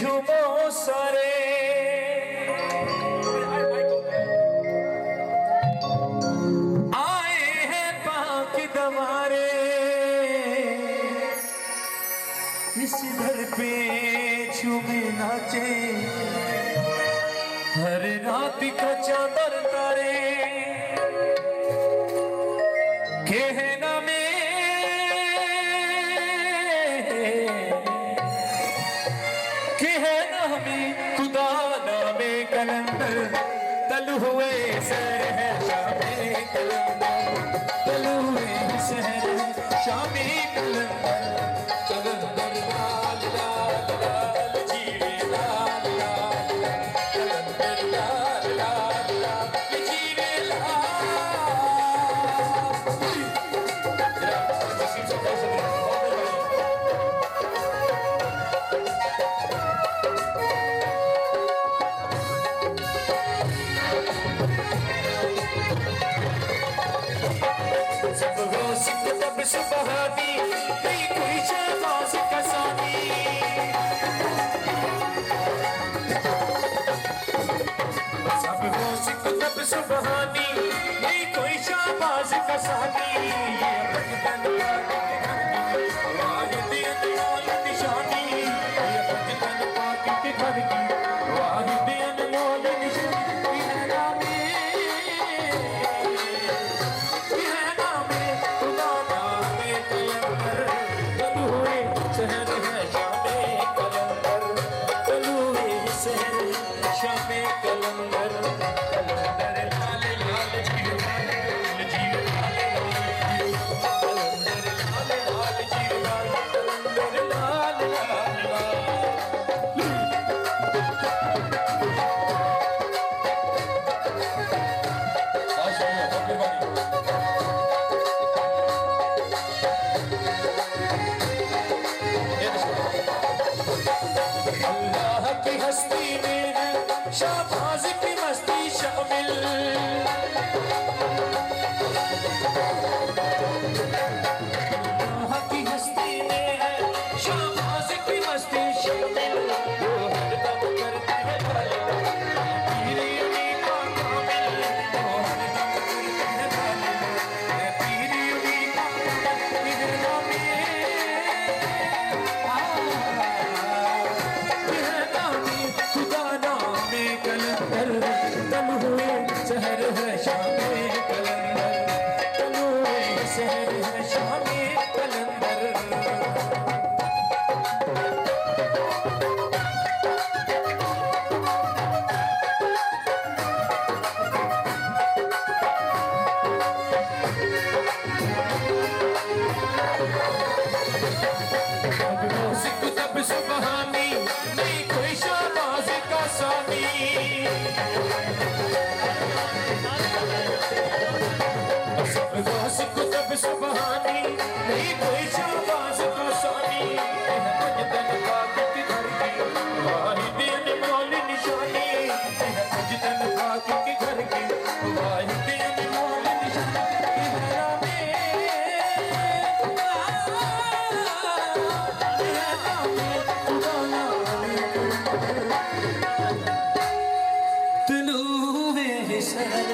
झूमो सारे आए हैं पाक दवारे इस दर पे झूमे नाचे हर रात का चादर तारे कहना में कहना में खुदा नामे कलंदर तल हुए सर है शामे कलंदर तल हुए शहर शामे कलंदर कलंदर लाल लाल लाल जीवे लाल लाल कलंदर लाल लाल लाल जीवे सुबहानी नहीं कोई शहबाज का सानी सब हो सिकंदर सुबहानी नहीं कोई शहबाज का सानी ये बचपन वाहिद अनमोल निशानी ये बचपन पाक के घर की वाहिद अनमोल निशानी है नामे शहर है शामे कलंदर तलुए शहर शामे कलंदर कलंदर लाल लाल जीव लाल जीव कलंदर लाल लाल जीव कलंदर लाल लाल अल्लाह की हस्ती में है शाहबाज की मस्ती शामिल अल्लाह की हस्ती में है शाहबाज की मस्ती शामिल वो हरदम करते हैं पीरी उन्हीं का कामिल वो हरदम करते हैं पीरी उन्हीं का तल हुए शहर है शामे कलंदर तल हुए शहर है शामे कलंदर तब सुबहानी नहीं कोई शहबाज का सानी तब सुबहानी नहीं कोई शहबाज का सानी बचपन पाक के घर की वाहिद अनमोल निशानी बचपन पाक के घर की वाहिद अनमोल निशानी तलुए शहर